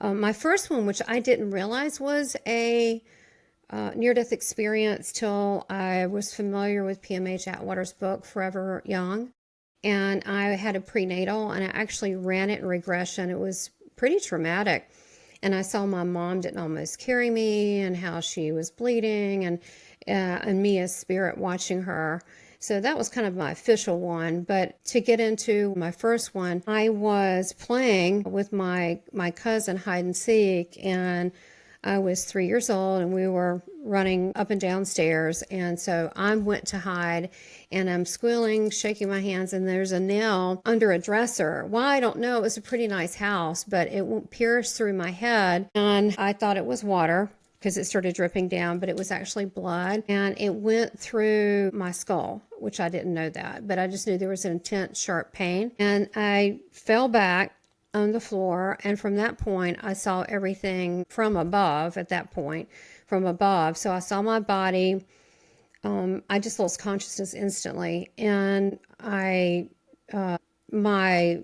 My first one, which I didn't realize was a near-death experience till I was familiar with PMH Atwater's book, Forever Young. And I had a prenatal, and I actually ran it in regression. It was pretty traumatic. And I saw my mom didn't almost carry me, and how she was bleeding, and me as spirit watching her. So that was kind of my official one. But to get into my first one, I was playing with my cousin hide and seek, and I was 3 years old, and we were running up and down stairs. And so I went to hide, and I'm squealing, shaking my hands, and there's a nail under a dresser. Well, I don't know. It was a pretty nice house, but it pierced through my head, and I thought it was water because it started dripping down, but it was actually blood, and it went through my skull, which I didn't know that, but I just knew there was an intense, sharp pain, and I fell back on the floor, and from that point, I saw everything from above at that point, from above. So I saw my body. I just lost consciousness instantly, and my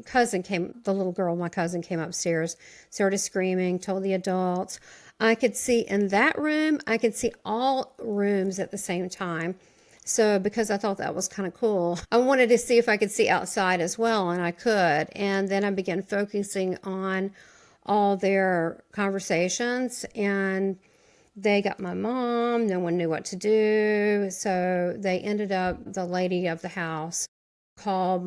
cousin came, the little girl, my cousin came upstairs, started screaming, told the adults. I could see in that room, I could see all rooms at the same time. So because I thought that was kind of cool, I wanted to see if I could see outside as well, and I could. And then I began focusing on all their conversations, and they got my mom. No one knew what to do. So they ended up, the lady of the house called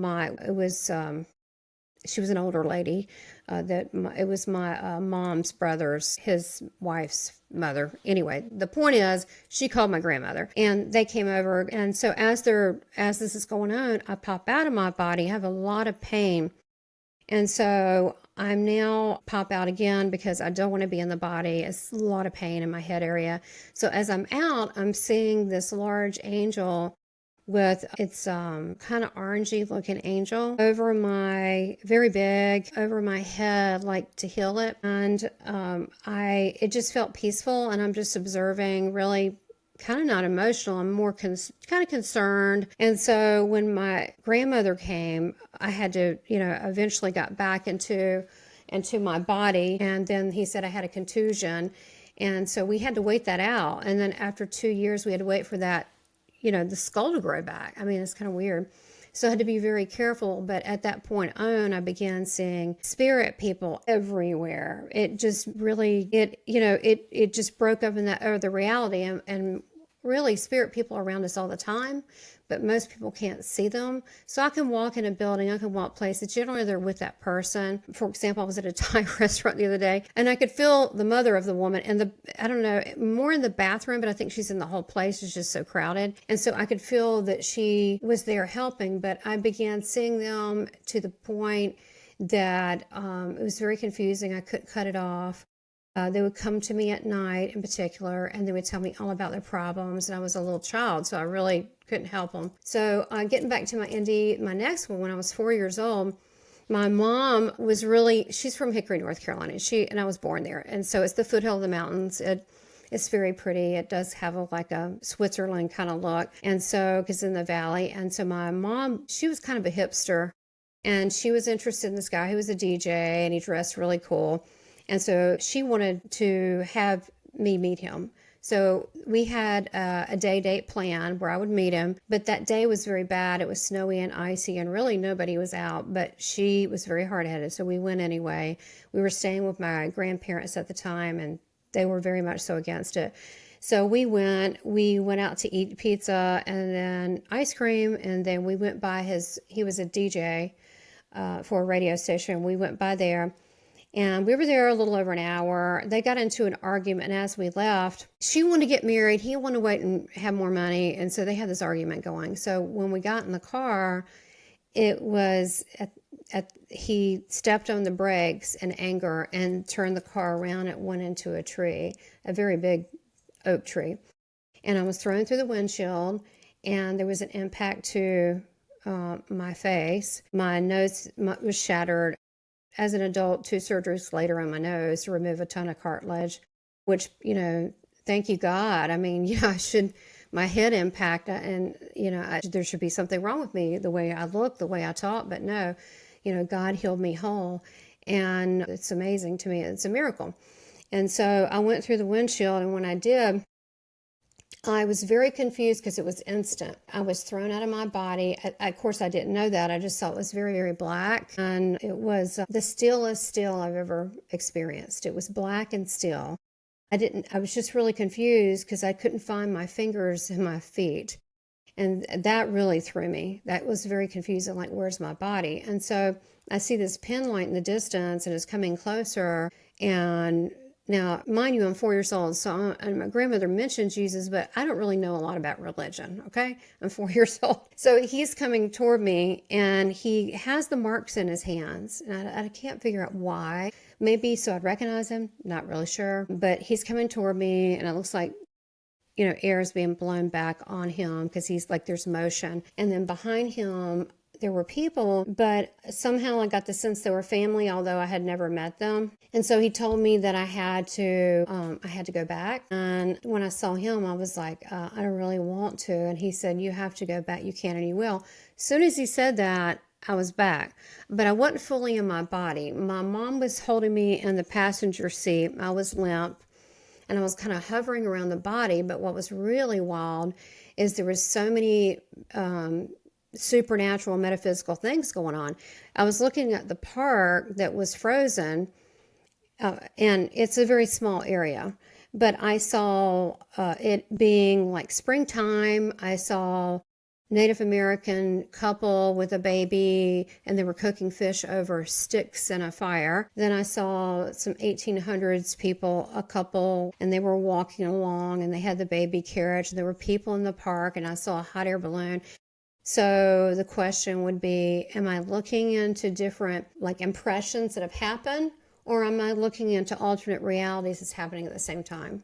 she was an older lady, it was my mom's brother's, his wife's mother. Anyway, the point is, she called my grandmother, and they came over. And so as this is going on, I pop out of my body. I have a lot of pain. And so I'm now pop out again because I don't want to be in the body. It's a lot of pain in my head area. So as I'm out, I'm seeing this large angel with its kind of orangey looking angel over very big over my head, like to heal it. And it just felt peaceful, and I'm just observing, really kind of not emotional. I'm more kind of concerned. And so when my grandmother came, I had to, eventually got back into my body. And then he said I had a contusion. And so we had to wait that out. And then after 2 years, we had to wait for that, the skull to grow back. I mean, it's kind of weird. So I had to be very careful. But at that point on, I began seeing spirit people everywhere. It just really, it just broke up in that other reality. And really, spirit people are around us all the time, but most people can't see them. So I can walk in a building, I can walk places. Generally, they're with that person. For example, I was at a Thai restaurant the other day, and I could feel the mother of the woman, and I don't know, more in the bathroom, but I think she's in the whole place. It's just so crowded. And so I could feel that she was there helping, but I began seeing them to the point that it was very confusing. I couldn't cut it off. They would come to me at night in particular, and they would tell me all about their problems. And I was a little child, so I really couldn't help them. So getting back to my NDE, my next one, when I was 4 years old, my mom was she's from Hickory, North Carolina, and I was born there. And so it's the foothill of the mountains. It's very pretty. It does have like a Switzerland kind of look. And so, because in the valley. And so my mom, she was kind of a hipster, and she was interested in this guy who was a DJ, and he dressed really cool. And so she wanted to have me meet him. So we had a date plan where I would meet him, but that day was very bad. It was snowy and icy, and really nobody was out, but she was very hard-headed, so we went anyway. We were staying with my grandparents at the time, and they were very much so against it. So we went out to eat pizza and then ice cream, and then we went by he was a DJ for a radio station. We went by there. And we were there a little over an hour. They got into an argument, and as we left, she wanted to get married. He wanted to wait and have more money, and so they had this argument going. So when we got in the car, it was he stepped on the brakes in anger and turned the car around. It went into a tree, a very big oak tree. And I was thrown through the windshield, and there was an impact to my face. My nose was shattered. As an adult, 2 surgeries later on my nose to remove a ton of cartilage, which, thank you, God. I mean, my head impact, and, there should be something wrong with me, the way I look, the way I talk, but no, God healed me whole. And it's amazing to me. It's a miracle. And so I went through the windshield, and when I did, I was very confused because it was instant. I was thrown out of my body. Of course, I didn't know that. I just saw it was very, very black. And it was the stillest still I've ever experienced. It was black and still. I was just really confused because I couldn't find my fingers and my feet. And that really threw me. That was very confusing, like, where's my body? And so I see this pin light in the distance, and it's coming closer. And now, mind you, I'm 4 years old, and my grandmother mentioned Jesus, but I don't really know a lot about religion, okay? I'm 4 years old. So he's coming toward me, and he has the marks in his hands, and I can't figure out why. Maybe so I'd recognize him, not really sure. But he's coming toward me, and it looks like, air is being blown back on him because he's like, there's motion. And then behind him, there were people, but somehow I got the sense they were family, although I had never met them. And so he told me that I had to go back. And when I saw him, I was like, I don't really want to. And he said, you have to go back. You can and you will. As soon as he said that, I was back, but I wasn't fully in my body. My mom was holding me in the passenger seat. I was limp, and I was kind of hovering around the body. But what was really wild is there was so many supernatural, metaphysical things going on. I was looking at the park that was frozen, and it's a very small area, but I saw it being like springtime. I saw Native American couple with a baby, and they were cooking fish over sticks in a fire. Then I saw some 1800s people, a couple, and they were walking along, and they had the baby carriage. There were people in the park, and I saw a hot air balloon. So the question would be, am I looking into different impressions that have happened, or am I looking into alternate realities that's happening at the same time?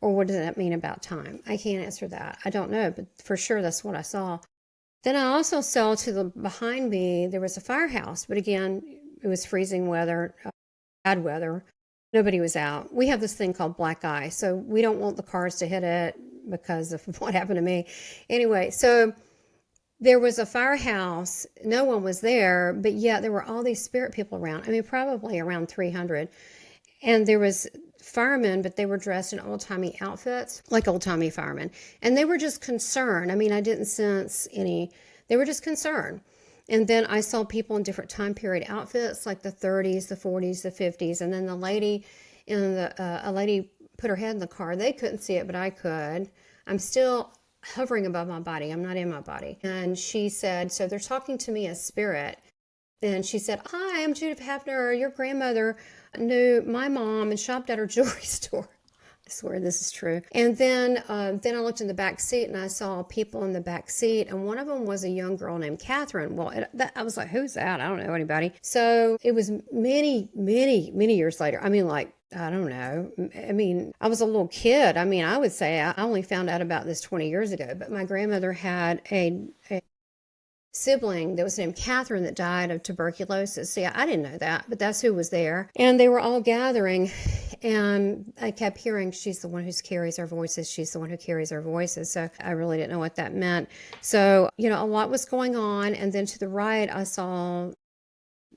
Or what does that mean about time? I can't answer that. I don't know, but for sure that's what I saw. Then I also saw behind me, there was a firehouse, but again, it was freezing weather, bad weather. Nobody was out. We have this thing called black eye, so we don't want the cars to hit it because of what happened to me. Anyway, so there was a firehouse. No one was there, but yet there were all these spirit people around. I mean, probably around 300. And there was firemen, but they were dressed in old-timey outfits, like old-timey firemen. And they were just concerned. I mean, I didn't sense they were just concerned. And then I saw people in different time period outfits, like the 30s, the 40s, the 50s. And then a lady put her head in the car. They couldn't see it, but I could. I'm still hovering above my body. I'm not in my body. And she said, so they're talking to me as spirit. And she said, hi, I'm Judith Hafner. Your grandmother knew my mom and shopped at her jewelry store. I swear this is true. And then I looked in the back seat, and I saw people in the back seat, and one of them was a young girl named Catherine. Well, I was like, who's that? I don't know anybody. So it was many, many, many years later. I mean, I don't know. I mean, I was a little kid. I mean, I would say I only found out about this 20 years ago, but my grandmother had a sibling that was named Catherine that died of tuberculosis. See, I didn't know that, but that's who was there. And they were all gathering, and I kept hearing, she's the one who carries our voices. She's the one who carries our voices. So I really didn't know what that meant. So, a lot was going on. And then to the right, I saw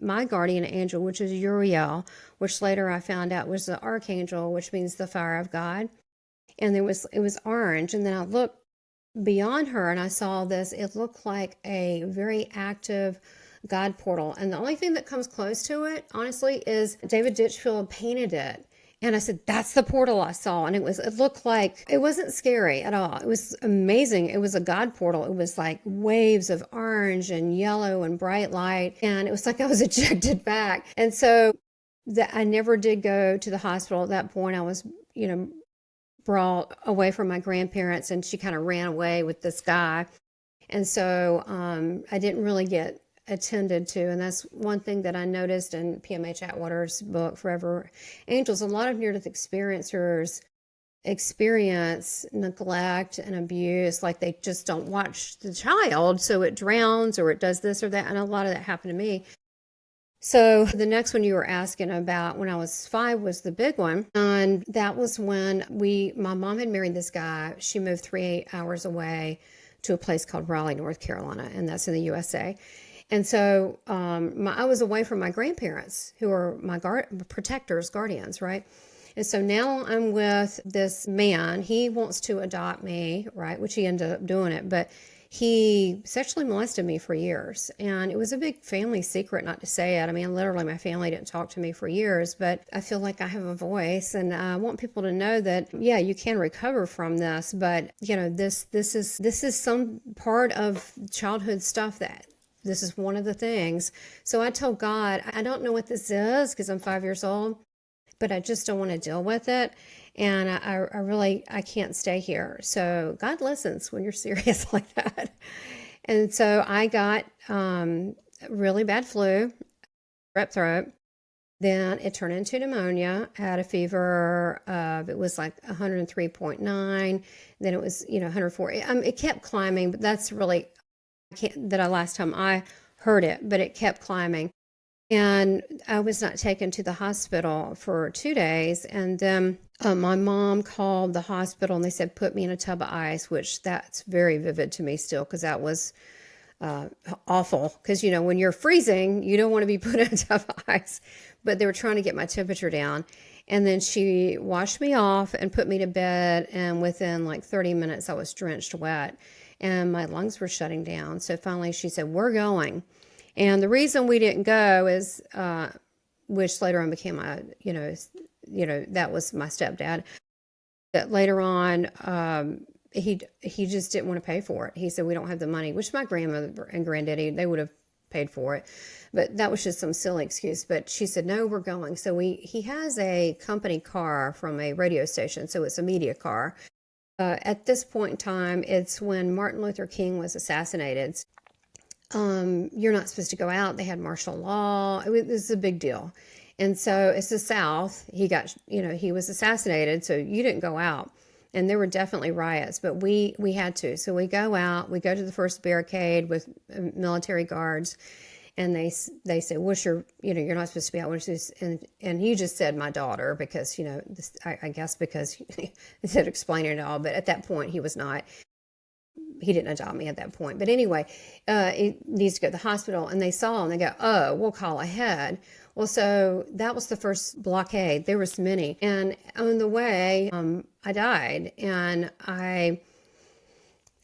my guardian angel, which is Uriel, which later I found out was the archangel, which means the fire of God. And it was orange. And then I looked beyond her, and I saw this. It looked like a very active God portal. And the only thing that comes close to it, honestly, is David Ditchfield painted it. And I said, that's the portal I saw. And it looked like, it wasn't scary at all. It was amazing. It was a God portal. It was like waves of orange and yellow and bright light. And it was like I was ejected back. And so I never did go to the hospital at that point. I was, brought away from my grandparents, and she kind of ran away with this guy. And so I didn't really get attended to. And that's one thing that I noticed in PMH Atwater's book, Forever Angels. A lot of near-death experiencers experience neglect and abuse, like they just don't watch the child, so it drowns or it does this or that. And a lot of that happened to me. So the next one you were asking about, when I was 5, was the big one. And that was when my mom had married this guy. She moved 3 hours away to a place called Raleigh, North Carolina, and that's in the USA. And so I was away from my grandparents, who are my protectors, guardians, right? And so now I'm with this man. He wants to adopt me, right? Which he ended up doing it, but he sexually molested me for years. And it was a big family secret not to say it. I mean, literally, my family didn't talk to me for years, but I feel like I have a voice, and I want people to know that, yeah, you can recover from this, but you know, this is some part of childhood stuff that this is one of the things. So I told God, I don't know what this is because I'm 5 years old, but I just don't want to deal with it. And I can't stay here. So God listens when you're serious like that. And so I got really bad flu, strep throat. Then it turned into pneumonia. I had a fever of, it was like 103.9. Then it was, 104. It kept climbing, but that's really, last time I heard it, but it kept climbing. And I was not taken to the hospital for 2 days. And then my mom called the hospital and they said, put me in a tub of ice, which that's very vivid to me still, because that was awful. Because, when you're freezing, you don't want to be put in a tub of ice. But they were trying to get my temperature down. And then she washed me off and put me to bed. And within like 30 minutes, I was drenched wet and my lungs were shutting down. So finally she said, we're going. And the reason we didn't go is, which later on became my, that was my stepdad. That later on, he just didn't want to pay for it. He said, we don't have the money, which my grandmother and granddaddy, they would have paid for it. But that was just some silly excuse. But she said, no, we're going. So he has a company car from a radio station. So it's a media car. At this point in time, it's when Martin Luther King was assassinated. You're not supposed to go out. They had martial law. It was a big deal. And so it's the South. He got, he was assassinated. So you didn't go out. And there were definitely riots, but we had to. So we go out, we go to the first barricade with military guards. And they said, what's your, you're not supposed to be out. What's this? And he just said, my daughter, because, I guess because he said explaining it all. But at that point, he was not. He didn't adopt me at that point. But anyway, it needs to go to the hospital. And they saw and they go, oh, we'll call ahead. Well, so that was the first blockade. There was many. And on the way, I died. And I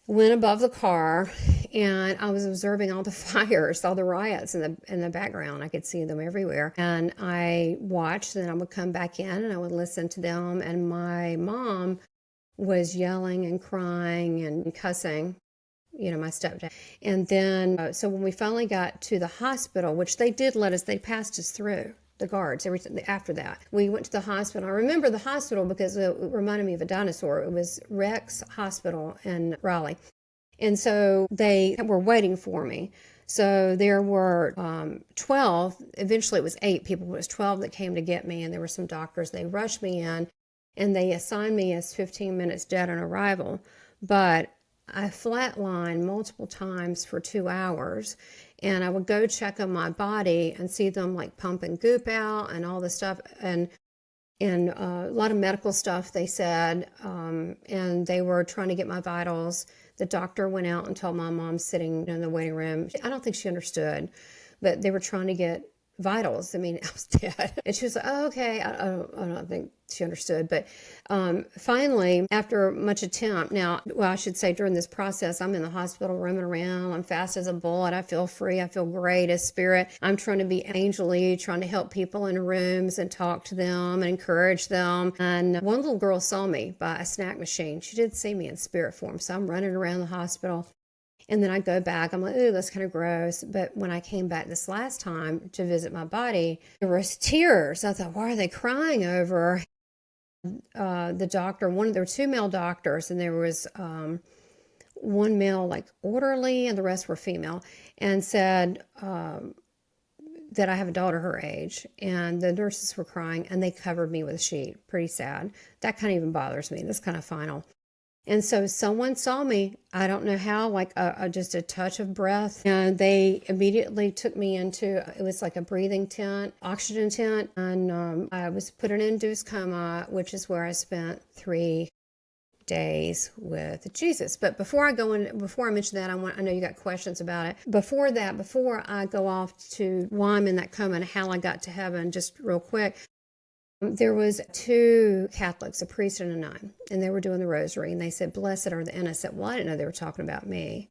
went above the car and I was observing all the fires, all the riots in the background. I could see them everywhere. And I watched, and I would come back in and I would listen to them. And my mom was yelling and crying and cussing, my stepdad. And then, so when we finally got to the hospital, which they did they passed us through, the guards, everything after that. We went to the hospital. I remember the hospital because it reminded me of a dinosaur. It was Rex Hospital in Raleigh. And so they were waiting for me. So there were 12, eventually it was 8 people, but it was 12 that came to get me. And there were some doctors. They rushed me in. And they assigned me as 15 minutes dead on arrival. But I flatlined multiple times for 2 hours. And I would go check on my body and see them like pumping goop out and all this stuff. And a lot of medical stuff, they said. And they were trying to get my vitals. The doctor went out and told my mom sitting in the waiting room. I don't think she understood. But they were trying to get vitals. I mean, I was dead. And she was like, oh, okay. I don't think she understood. But finally, after much attempt, I should say during this process, I'm in the hospital roaming around. I'm fast as a bullet. I feel free. I feel great as spirit. I'm trying to be angelly, trying to help people in rooms and talk to them and encourage them. And one little girl saw me by a snack machine. She did see me in spirit form. So I'm running around the hospital. And then I go back, I'm like, ooh, that's kind of gross. But when I came back this last time to visit my body, there was tears. I thought, why are they crying over? The doctor, there were 2 male doctors, and there was one male, like orderly, and the rest were female, and said that I have a daughter her age. And the nurses were crying, and they covered me with a sheet. Pretty sad. That kind of even bothers me. That's kind of final. And so someone saw me, I don't know how, like just a touch of breath. And they immediately took me into, it was like a breathing tent, oxygen tent. And I was put in an induced coma, which is where I spent days with Jesus. But before I mention that, I know you got questions about it. Before I go off to why I'm in that coma and how I got to heaven, just real quick. There was two Catholics, a priest and a nun, and they were doing the rosary, and they said, "Blessed are the innocent." Well, I didn't know they were talking about me.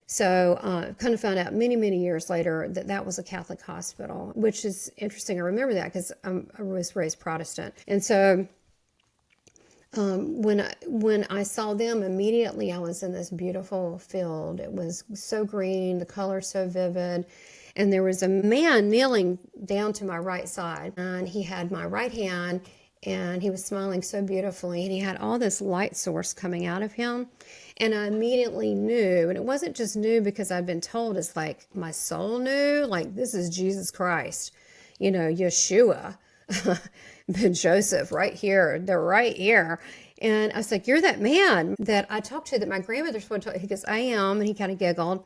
So kind of found out many, many years later that that was a Catholic hospital, which is interesting. I remember that because I was raised Protestant. And so when I saw them, immediately I was in this beautiful field. It was so green, the color so vivid. And there was a man kneeling down to my right side, and he had my right hand, and he was smiling so beautifully, and he had all this light source coming out of him. And I immediately knew, and it wasn't just knew because I'd been told, it's like my soul knew, like this is Jesus Christ, Yeshua, Ben Joseph, right here, they're right here. And I was like, "You're that man that I talked to, that my grandmother spoke to." He goes, "I am," and he kind of giggled.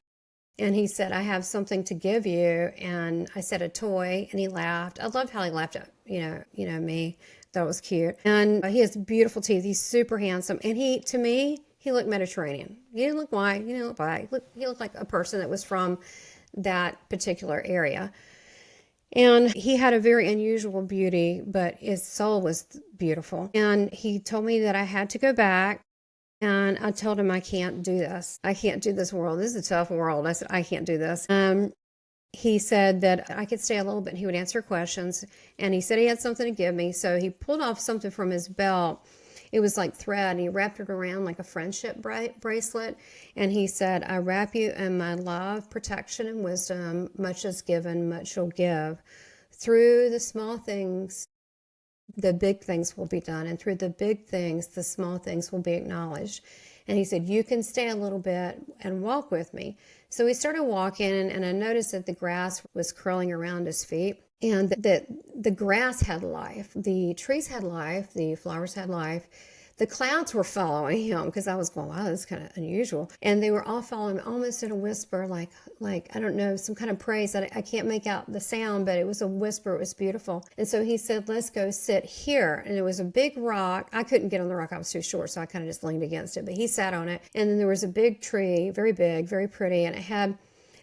And he said, "I have something to give you." And I said, "A toy." And he laughed. I loved how he laughed at, me. That was cute. And he has beautiful teeth. He's super handsome. And to me, he looked Mediterranean. He didn't look white. He didn't look black. He looked like a person that was from that particular area. And he had a very unusual beauty, but his soul was beautiful. And he told me that I had to go back. And I told him, "I can't do this. I can't do this world. This is a tough world." I said, "I can't do this." He said that I could stay a little bit and he would answer questions. And he said he had something to give me. So he pulled off something from his belt. It was like thread, and he wrapped it around like a friendship bracelet. And he said, "I wrap you in my love, protection, and wisdom. Much is given, much you'll give. Through the small things, the big things will be done, and through the big things, the small things will be acknowledged." And he said, "You can stay a little bit and walk with me." So we started walking, and I noticed that the grass was curling around his feet, and that the grass had life. The trees had life. The flowers had life. The clouds were following him, because I was going, "Wow, this is kind of unusual." And they were all following him almost in a whisper, like I don't know, some kind of praise. I can't make out the sound, but it was a whisper. It was beautiful. And so he said, "Let's go sit here." And it was a big rock. I couldn't get on the rock. I was too short, so I kind of just leaned against it. But he sat on it. And then there was a big tree, very big, very pretty. And it had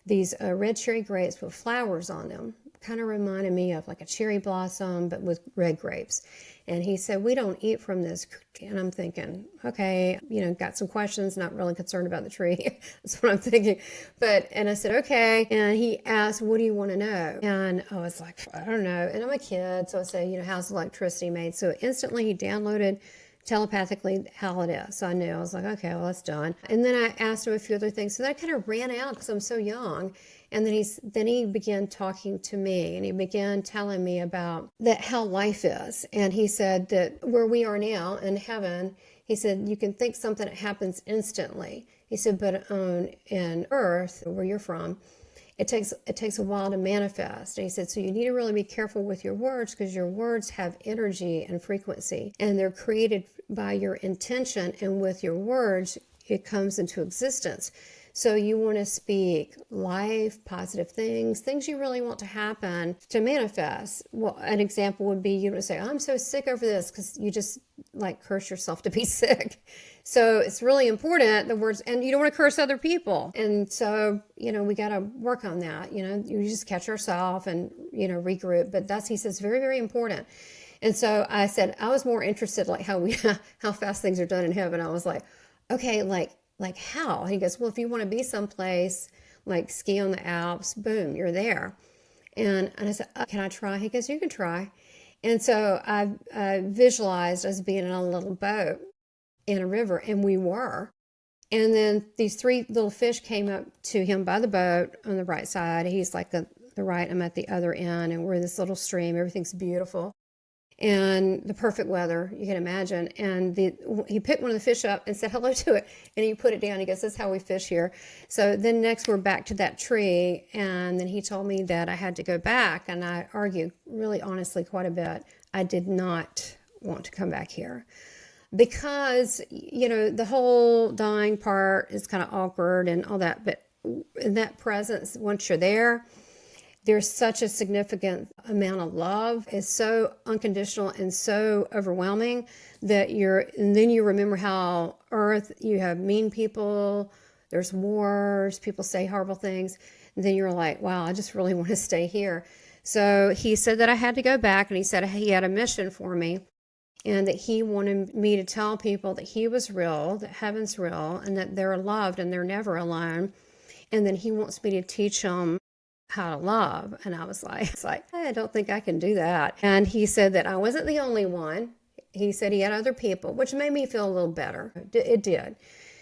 these red cherry grapes with flowers on them. Kind of reminded me of like a cherry blossom, but with red grapes. And he said, "We don't eat from this." And I'm thinking, okay, got some questions, not really concerned about the tree. That's what I'm thinking. And I said, "Okay." And he asked, "What do you want to know?" And I was like, "I don't know." And I'm a kid. So I said, "How's electricity made?" So instantly he downloaded telepathically how it is. So I knew. I was like, "Okay, well, that's done." And then I asked him a few other things. So that kind of ran out because I'm so young. And then he began talking to me, and he began telling me about how life is. And he said that where we are now in heaven, he said, you can think something that happens instantly. He said, but in earth, where you're from, it takes a while to manifest. And he said, so you need to really be careful with your words, because your words have energy and frequency, and they're created by your intention. And with your words, it comes into existence. So you want to speak life, positive things you really want to happen to manifest. Well, an example would be, you would say, "I'm so sick over this," because you just curse yourself to be sick. So it's really important, the words, and you don't want to curse other people. And so, we got to work on that. You just catch yourself and, regroup. But he says, very, very important. And so I said, I was more interested, how fast things are done in heaven. I was like, okay, like how? He goes, well, if you want to be someplace, like ski on the Alps, boom, you're there. And I said, can I try? He goes, you can try. And so I visualized us being in a little boat in a river, and we were. And then these three little fish came up to him by the boat on the right side. He's like the right, I'm at the other end, and we're in this little stream. Everything's beautiful. And the perfect weather, you can imagine. And he picked one of the fish up and said hello to it. And he put it down. He goes, "This is how we fish here." So then next we're back to that tree. And then he told me that I had to go back. And I argued really honestly quite a bit. I did not want to come back here. Because, the whole dying part is kind of awkward and all that. But in that presence, once you're there, there's such a significant amount of love. It's so unconditional and so overwhelming that and then you remember how earth, you have mean people, there's wars, people say horrible things. And then you're like, wow, I just really want to stay here. So he said that I had to go back, and he said he had a mission for me, and that he wanted me to tell people that he was real, that heaven's real, and that they're loved and they're never alone. And then he wants me to teach them how to love. And I was like, I don't think I can do that. And he said that I wasn't the only one. He said he had other people, which made me feel a little better. It did.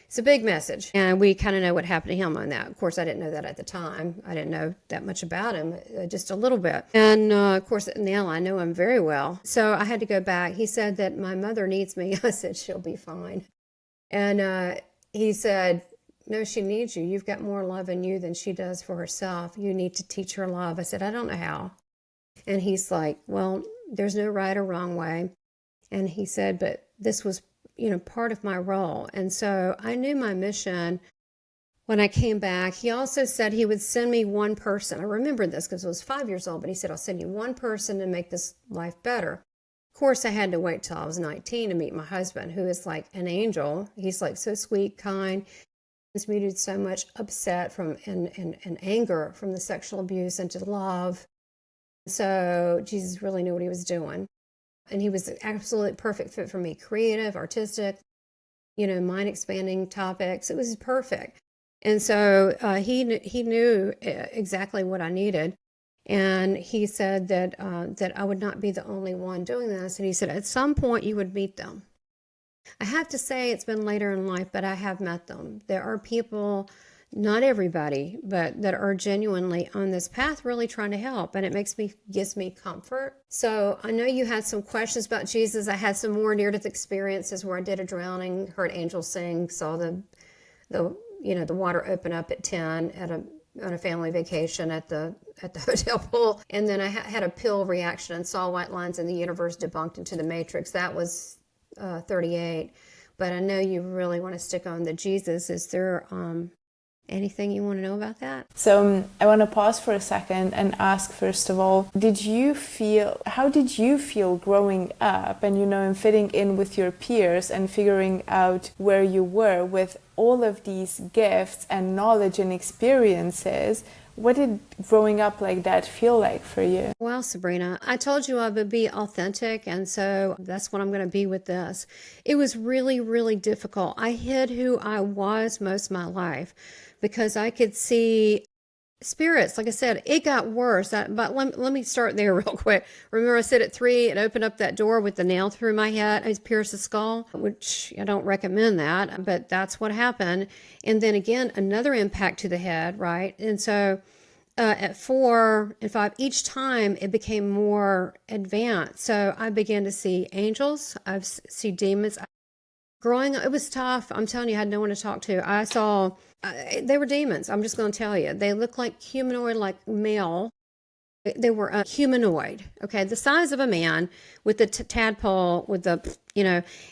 It's a big message. And we kind of know what happened to him on that. Of course, I didn't know that at the time. I didn't know that much about him, just a little bit. And of course, now I know him very well. So I had to go back. He said that my mother needs me. I said, she'll be fine. And he said, no, she needs you. You've got more love in you than she does for herself. You need to teach her love. I said, I don't know how. And he's like, well, there's no right or wrong way. And he said, but this was part of my role. And so I knew my mission when I came back. He also said he would send me one person. I remember this because I was 5 years old, but he said, I'll send you one person to make this life better. Of course, I had to wait till I was 19 to meet my husband, who is like an angel. He's like so sweet, kind. He's muted so much upset from and anger from the sexual abuse into love. So Jesus really knew what he was doing. And he was an absolute perfect fit for me. Creative, artistic, mind expanding topics. It was perfect. And so he knew exactly what I needed. And he said that I would not be the only one doing this. And he said, at some point you would meet them. I have to say it's been later in life, but I have met them. There are people, not everybody, but that are genuinely on this path really trying to help. And it gives me comfort. So I know you had some questions about Jesus. I had some more near-death experiences where I did a drowning, heard angels sing, saw the water open up at 10 on a family vacation at the hotel pool. And then I had a pill reaction and saw white lines in the universe debunked into the matrix. That was 38. But I know you really want to stick on the Jesus. Is there anything you want to know about that? So I want to pause for a second and ask, first of all, how did you feel growing up and fitting in with your peers and figuring out where you were with all of these gifts and knowledge and experiences? What did growing up like that feel like for you? Well, Sabrina, I told you I would be authentic, and so that's what I'm going to be with this. It was really, really difficult. I hid who I was most of my life because I could see spirits. Like I said, it got worse. But let me start there real quick. Remember I said at 3 and opened up that door with the nail through my head. I pierced the skull, which I don't recommend that, but that's what happened. And then again, another impact to the head, right? And so at 4 and 5, each time it became more advanced. So I began to see angels. I see demons. Growing up, it was tough. I'm telling you, I had no one to talk to. I saw, they were demons. I'm just going to tell you. They looked like humanoid, like male. They were humanoid, okay, the size of a man with the tadpole, with the,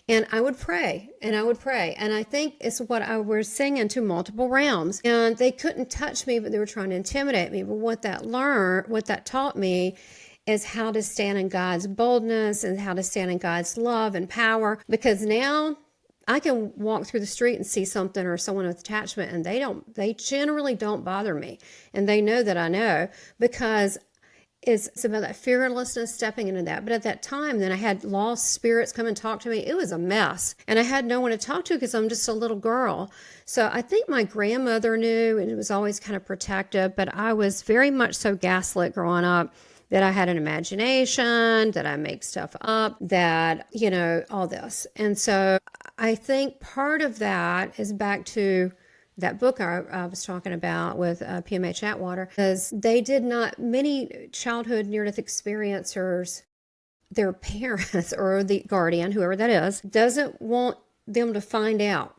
and I would pray, and I would pray. And I think it's what I was singing to multiple realms. And they couldn't touch me, but they were trying to intimidate me. But what that taught me is how to stand in God's boldness and how to stand in God's love and power. Because now I can walk through the street and see something or someone with attachment, and they generally don't bother me. And they know that I know, because it's about that fearlessness, stepping into that. But at that time, then I had lost spirits come and talk to me. It was a mess. And I had no one to talk to because I'm just a little girl. So I think my grandmother knew, and it was always kind of protective, but I was very much so gaslit growing up, that I had an imagination, that I make stuff up, that, all this. And so I think part of that is back to that book I was talking about with PMH Atwater, because many childhood near-death experiencers, their parents or the guardian, whoever that is, doesn't want them to find out,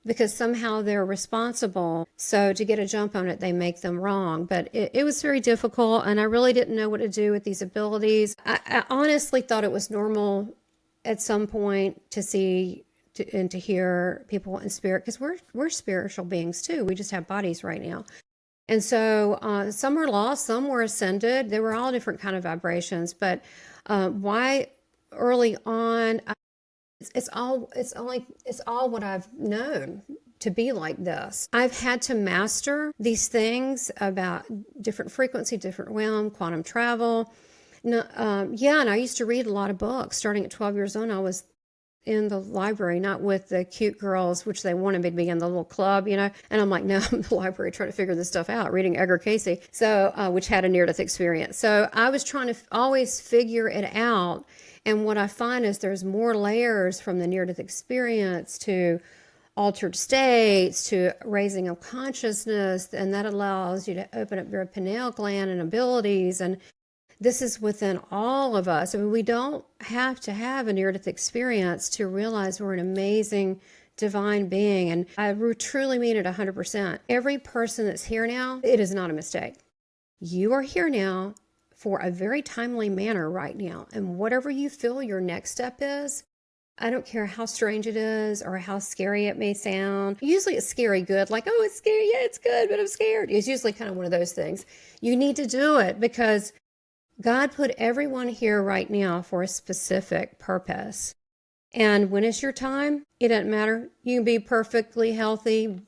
because somehow they're responsible. So to get a jump on it, they make them wrong. But it was very difficult, and I really didn't know what to do with these abilities. I honestly thought it was normal at some point to see and to hear people in spirit, because we're spiritual beings too. We just have bodies right now. And so some were lost, some were ascended. They were all different kind of vibrations. But why early on, it's all what I've known to be like this. I've had to master these things about different frequency, different realm, quantum travel. No, and I used to read a lot of books. Starting at 12 years old, I was in the library, not with the cute girls, which they wanted me to be in the little club, And I'm like, no, I'm in the library trying to figure this stuff out, reading Edgar Cayce, which had a near-death experience. So I was trying to always figure it out. And what I find is there's more layers from the near-death experience to altered states to raising of consciousness, and that allows you to open up your pineal gland and abilities. And this is within all of us. I mean, we don't have to have a near-death experience to realize we're an amazing divine being. And I truly mean it 100%. Every person that's here now, it is not a mistake. You are here now for a very timely manner right now. And whatever you feel your next step is, I don't care how strange it is or how scary it may sound. Usually it's scary good, like, oh, it's scary. Yeah, it's good, but I'm scared. It's usually kind of one of those things. You need to do it because God put everyone here right now for a specific purpose. And when it's your time, it doesn't matter. You can be perfectly healthy,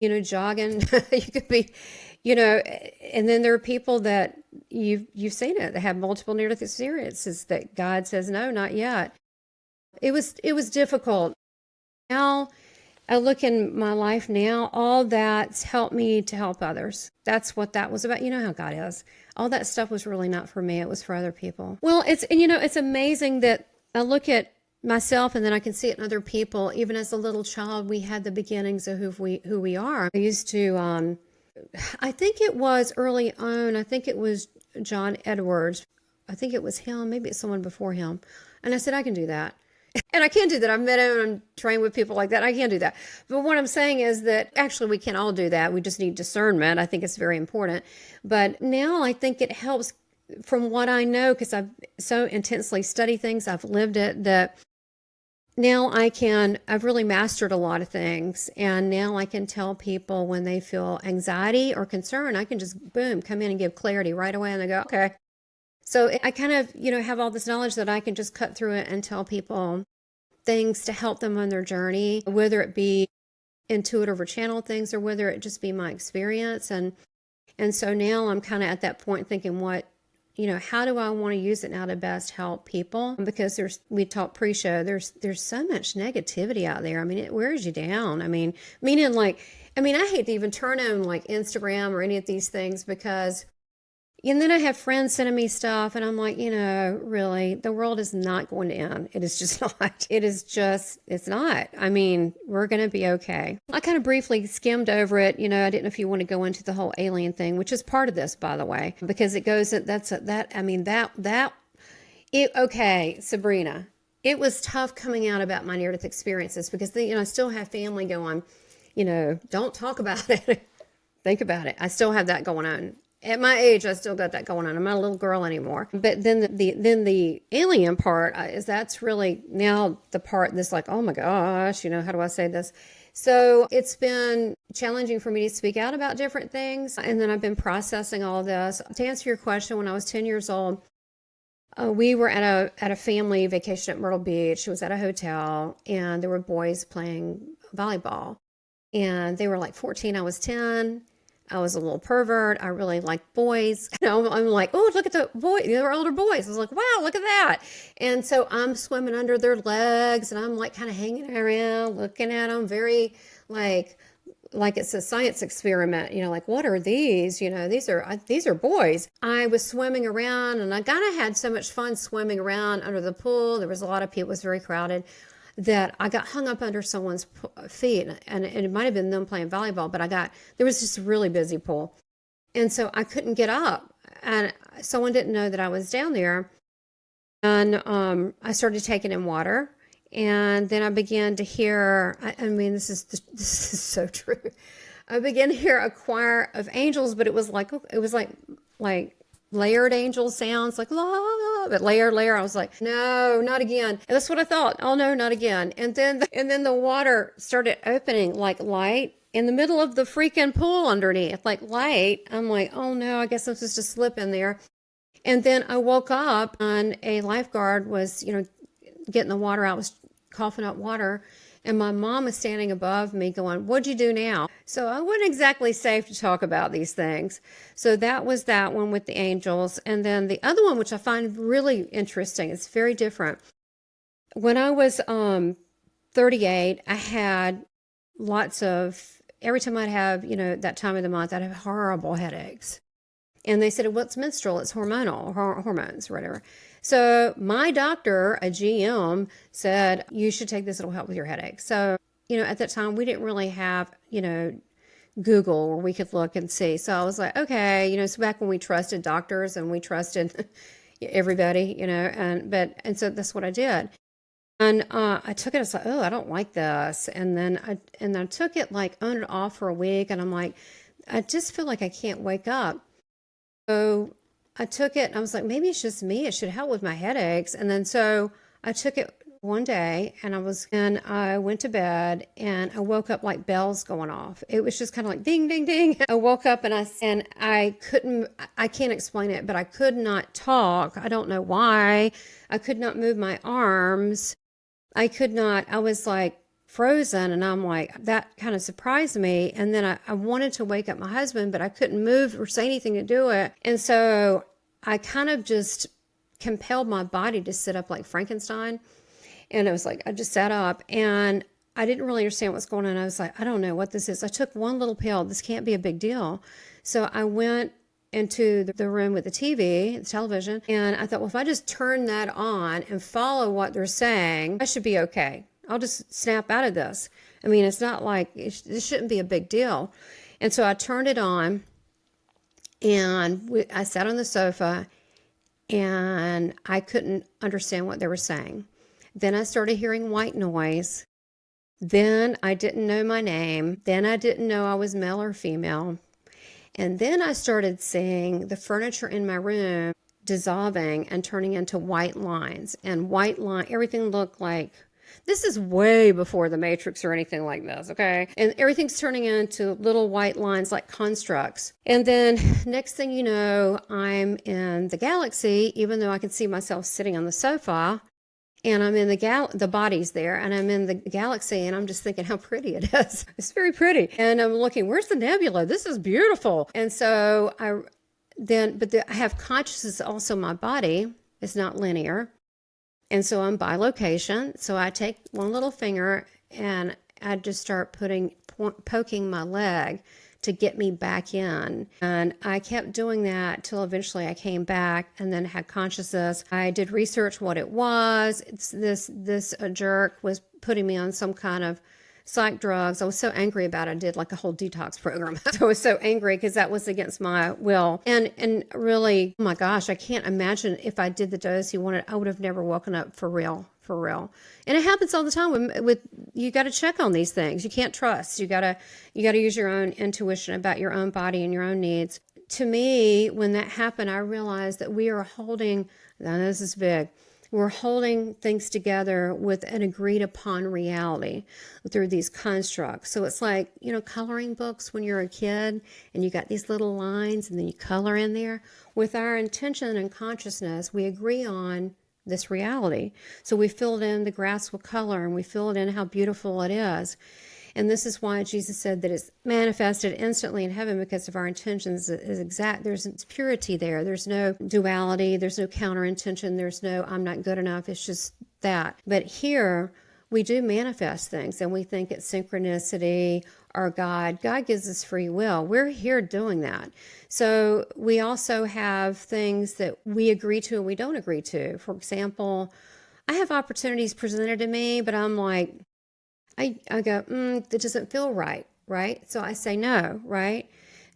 jogging. You could be, and then there are people that you've seen it. They have multiple near-death experiences that God says, no, not yet. It was difficult. Now I look in my life now, all that's helped me to help others. That's what that was about. You know how God is. All that stuff was really not for me. It was for other people. Well, it's amazing that I look at myself and then I can see it in other people. Even as a little child, we had the beginnings of who we are. I used to, I think it was early on, I think it was John Edwards. I think it was him. Maybe it's someone before him. And I said, I can do that. And I can do that. I've met him and trained with people like that. I can do that. But what I'm saying is that actually we can all do that. We just need discernment. I think it's very important. But now I think it helps from what I know, because I've so intensely studied things. I've lived it, that now I've really mastered a lot of things. And now I can tell people when they feel anxiety or concern, I can just, boom, come in and give clarity right away. And they go, okay. So I kind of, have all this knowledge that I can just cut through it and tell people things to help them on their journey, whether it be intuitive or channel things or whether it just be my experience. And so now I'm kind of at that point thinking how do I want to use it now to best help people? Because we talked pre-show, there's so much negativity out there. I mean, it wears you down. I mean, I hate to even turn on like Instagram or any of these things because and then I have friends sending me stuff and I'm like, really, the world is not going to end. It is just not. It's not. I mean, we're going to be okay. I kind of briefly skimmed over it. I didn't know if you want to go into the whole alien thing, which is part of this, by the way, because it goes, okay, Sabrina, it was tough coming out about my near-death experiences because, I still have family going, don't talk about it. Think about it. I still have that going on. At my age, I still got that going on. I'm not a little girl anymore. But then the alien part that's really now the part that's like, oh my gosh, how do I say this? So it's been challenging for me to speak out about different things. And then I've been processing all of this. To answer your question, when I was 10 years old, we were at a family vacation at Myrtle Beach. It was at a hotel, and there were boys playing volleyball. And they were like 14, I was 10. I was a little pervert. I really liked boys. I'm like, oh, look at the boy. They were older boys. I was like, wow, look at that. And so I'm swimming under their legs, and I'm like kind of hanging around, looking at them very like it's a science experiment, like, what are these? These are boys. I was swimming around, and I kind of had so much fun swimming around under the pool. There was a lot of people. It was very crowded. That I got hung up under someone's feet, and it might have been them playing volleyball, but there was just a really busy pool. And so I couldn't get up, and someone didn't know that I was down there. And I started taking in water, and then I began to hear, this is so true. I began to hear a choir of angels, but it was like layered angel sounds, like la, but layer. I was like, no, not again. And that's what I thought. Oh no, not again. And then the water started opening like light, in the middle of the freaking pool underneath, like light. I'm like, oh no, I guess I'm supposed to slip in there. And then I woke up and a lifeguard was, getting the water out, was coughing up water. And my mom was standing above me going, what'd you do now? So I wasn't exactly safe to talk about these things. So that was that one with the angels. And then the other one, which I find really interesting, it's very different. When I was 38, I had every time I'd have, that time of the month, I'd have horrible headaches. And they said, well, it's menstrual, it's hormonal, hormones or whatever. So my doctor, a GM, said, you should take this, it'll help with your headache. So, at that time, we didn't really have, Google where we could look and see. So I was like, okay, so back when we trusted doctors and we trusted everybody, and so that's what I did. And I took it, I was like, oh, I don't like this. And then I took it like on and off for a week. And I'm like, I just feel like I can't wake up. So I took it and I was like, maybe it's just me. It should help with my headaches. And then so I took it one day and I went to bed and I woke up like bells going off. It was just kind of like ding, ding, ding. I woke up and I can't explain it, but I could not talk. I don't know why. I could not move my arms. I was like frozen, and I'm like, that kind of surprised me. And then I wanted to wake up my husband, but I couldn't move or say anything to do it. And so I kind of just compelled my body to sit up like Frankenstein. And it was like, I just sat up and I didn't really understand what's going on. I was like, I don't know what this is. I took one little pill. This can't be a big deal. So I went into the room with the TV, the television, and I thought, well, if I just turn that on and follow what they're saying, I should be okay. I'll just snap out of this. I mean, it's not like, this shouldn't be a big deal. And so I turned it on, and I sat on the sofa, and I couldn't understand what they were saying. Then I started hearing white noise. Then I didn't know my name. Then I didn't know I was male or female. And then I started seeing the furniture in my room dissolving and turning into white lines. And everything looked like, this is way before the Matrix or anything like this, okay? And everything's turning into little white lines like constructs. And then next thing you know, I'm in the galaxy, even though I can see myself sitting on the sofa. And I'm in the body's there, and I'm in the galaxy, and I'm just thinking how pretty it is. It's very pretty. And I'm looking, where's the nebula? This is beautiful. And so I have consciousness also. My body is not linear. And so I'm by location. So I take one little finger and I just start poking my leg to get me back in. And I kept doing that till eventually I came back and then had consciousness. I did research what it was. This jerk was putting me on some kind of psych drugs. I was so angry about it. I did like a whole detox program. I was so angry because that was against my will. And really, oh my gosh, I can't imagine if I did the dose he wanted, I would have never woken up for real. And it happens all the time with you got to check on these things. You can't trust. You got to use your own intuition about your own body and your own needs. To me, when that happened, I realized that we are holding, now this is big, we're holding things together with an agreed upon reality through these constructs. So it's like, coloring books when you're a kid and you got these little lines and then you color in there. With our intention and consciousness, we agree on this reality. So we filled in the grass with color, and we filled in how beautiful it is. And this is why Jesus said that it's manifested instantly in heaven, because of our intentions is exact. There's purity there. There's no duality. There's no counter intention. There's no, I'm not good enough. It's just that. But here we do manifest things, and we think it's synchronicity or God. God gives us free will. We're here doing that. So we also have things that we agree to and we don't agree to. For example, I have opportunities presented to me, but I'm like, I go, that doesn't feel right? So I say no, right?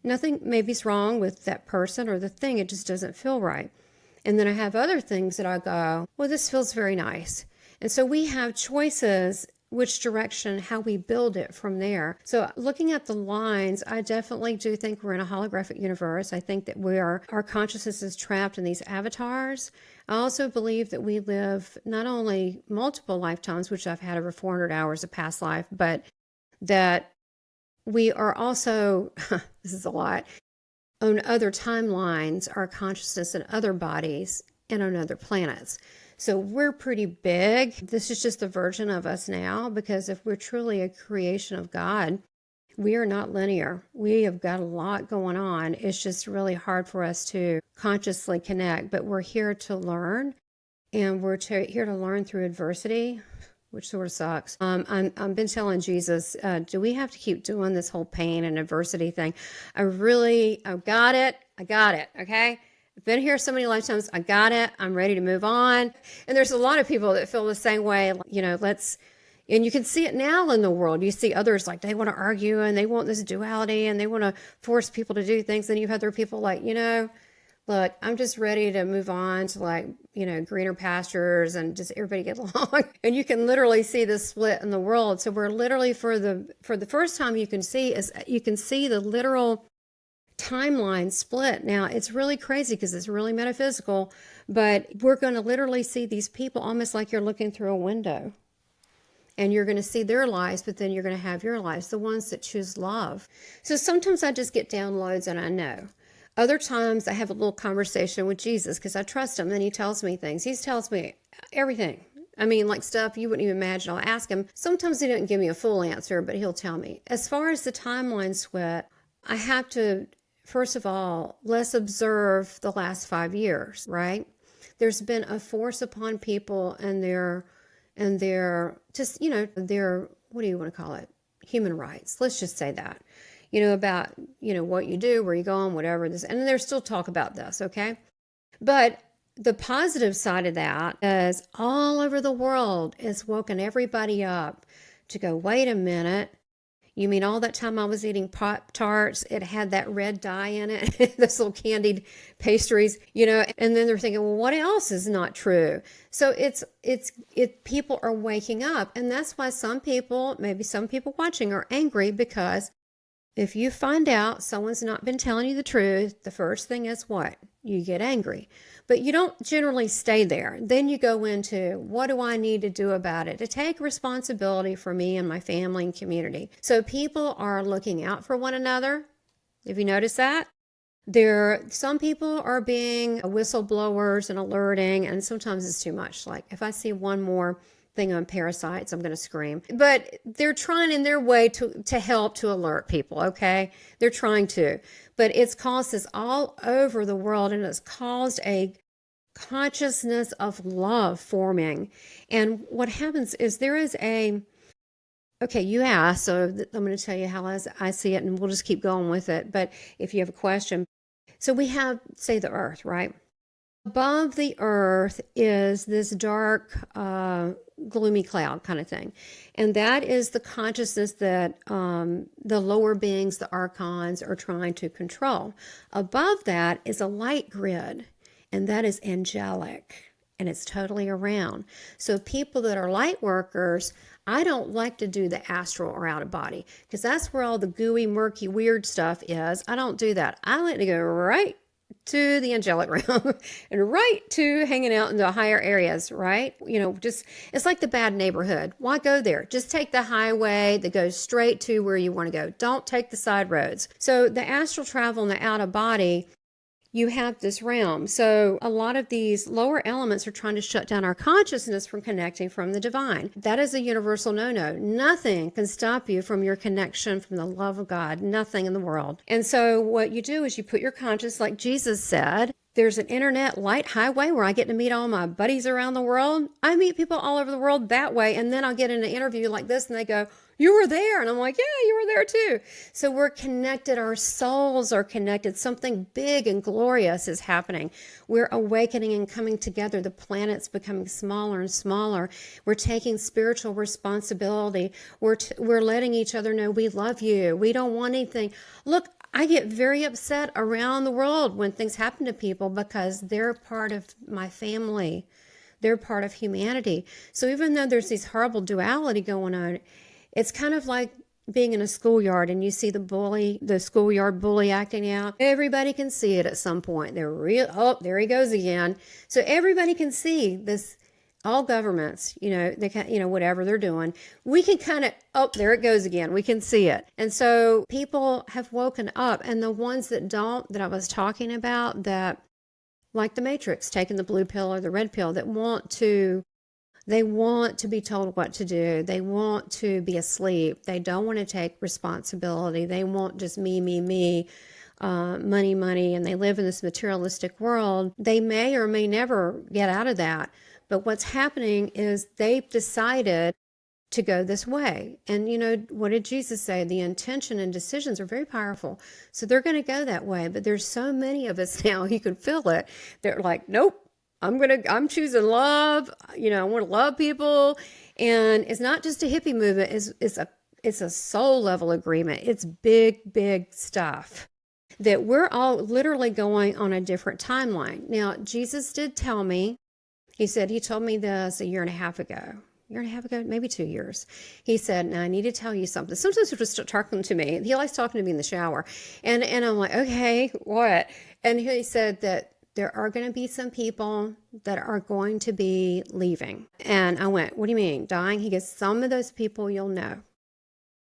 Nothing maybe's wrong with that person or the thing, it just doesn't feel right. And then I have other things that I go, well, this feels very nice. And so we have choices, which direction, how we build it from there. So looking at the lines, I definitely do think we're in a holographic universe. I think that our consciousness is trapped in these avatars. I also believe that we live not only multiple lifetimes, which I've had over 400 hours of past life, but that we are also, this is a lot, on other timelines, our consciousness in other bodies and on other planets. So we're pretty big. This is just a version of us now, because if we're truly a creation of God, we are not linear. We have got a lot going on. It's just really hard for us to consciously connect, but we're here to learn, and we're here to learn through adversity, which sort of sucks. I've been telling Jesus, do we have to keep doing this whole pain and adversity thing? I got it. Okay. I've been here so many lifetimes. I got it. I'm ready to move on. And there's a lot of people that feel the same way. And you can see it now in the world. You see others like they want to argue and they want this duality and they want to force people to do things. And you have other people like, look, I'm just ready to move on to greener pastures and just everybody get along. And you can literally see this split in the world. So we're literally for the first time you can see the literal timeline split. Now it's really crazy because it's really metaphysical, but we're going to literally see these people almost like you're looking through a window. And you're going to see their lives, but then you're going to have your lives, the ones that choose love. So sometimes I just get downloads and I know. Other times I have a little conversation with Jesus because I trust him and he tells me things. He tells me everything. I mean, like stuff you wouldn't even imagine. I'll ask him. Sometimes he doesn't give me a full answer, but he'll tell me. As far as the timeline split, I have to, first of all, let's observe the last 5 years, right? There's been a force upon people and their just, their, what do you want to call it? Human rights. Let's just say that, about, what you do, where you go on, whatever this, and there's still talk about this. Okay. But the positive side of that is all over the world is woken everybody up to go, wait a minute. You mean all that time I was eating Pop-Tarts, it had that red dye in it, those little candied pastries, and then they're thinking, well, what else is not true? So people are waking up. And that's why maybe some people watching are angry, because if you find out someone's not been telling you the truth, the first thing is what? You get angry. But you don't generally stay there. Then you go into, what do I need to do about it to take responsibility for me and my family and community? So people are looking out for one another. Have you noticed that? Some people are being whistleblowers and alerting, and sometimes it's too much. Like if I see one more thing on parasites, I'm going to scream. But they're trying in their way to help to alert people, okay? They're trying to. But it's caused this all over the world, and it's caused a consciousness of love forming. And what happens is okay, you asked, so I'm going to tell you how I see it, and we'll just keep going with it. But if you have a question. So we have, say, the earth, right? Above the earth is this dark, gloomy cloud kind of thing. And that is the consciousness that the lower beings, the archons, are trying to control. Above that is a light grid, and that is angelic, and it's totally around. So people that are light workers, I don't like to do the astral or out of body, because that's where all the gooey, murky, weird stuff is. I don't do that. I like to go right to the angelic realm and right to hanging out in the higher areas, right? It's like the bad neighborhood. Why go there? Just take the highway that goes straight to where you want to go. Don't take the side roads. So the astral travel and the out of body, you have this realm. So a lot of these lower elements are trying to shut down our consciousness from connecting from the divine. That is a universal no-no. Nothing can stop you from your connection from the love of God. Nothing in the world. And so what you do is you put your conscience, like Jesus said, there's an internet light highway where I get to meet all my buddies around the world. I meet people all over the world that way. And then I'll get in an interview like this and they go, you were there. And I'm like, yeah, you were there too. So we're connected. Our souls are connected. Something big and glorious is happening. We're awakening and coming together. The planet's becoming smaller and smaller. We're taking spiritual responsibility. We're letting each other know we love you. We don't want anything. Look, I get very upset around the world when things happen to people because they're part of my family. They're part of humanity. So even though there's this horrible duality going on, it's kind of like being in a schoolyard and you see the schoolyard bully acting out. Everybody can see it at some point. Oh, there he goes again. So everybody can see this all governments, they can, whatever they're doing, we can kind of, oh, there it goes again. We can see it. And so people have woken up, and the ones that don't, that I was talking about, that like the Matrix, taking the blue pill or the red pill, that they want to be told what to do. They want to be asleep. They don't want to take responsibility. They want just me, money, money, and they live in this materialistic world. They may or may never get out of that. But what's happening is they've decided to go this way. And what did Jesus say? The intention and decisions are very powerful. So they're going to go that way. But there's so many of us now, you can feel it. They're like, nope, I'm choosing love. I want to love people. And it's not just a hippie movement. It's a soul level agreement. It's big, big stuff that we're all literally going on a different timeline. Now, Jesus did tell me, he told me this a year and a half ago, maybe 2 years. He said, now I need to tell you something. Sometimes he'll just start talking to me. He likes talking to me in the shower. And I'm like, okay, what? And he said that there are going to be some people that are going to be leaving. And I went, what do you mean, dying? He goes, some of those people you'll know.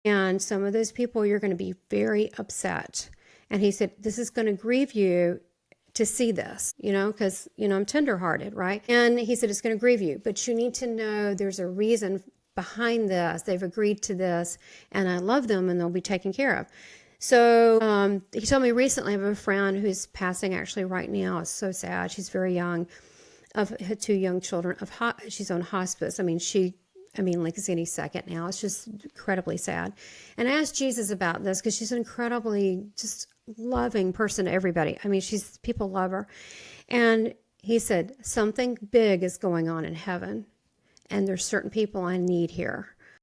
And some of those people you're going to be very upset. And he said, this is going to grieve you to see this, because, I'm tenderhearted, right? And he said, it's going to grieve you, but you need to know there's a reason behind this. They've agreed to this, and I love them, and they'll be taken care of. So he told me recently, I have a friend who's passing actually right now. It's so sad. She's very young, of her 2 young children. She's on hospice. Like it's any second now. It's just incredibly sad. And I asked Jesus about this because she's an incredibly just loving person to everybody. People love her. And he said, something big is going on in heaven. And there's certain people I need here.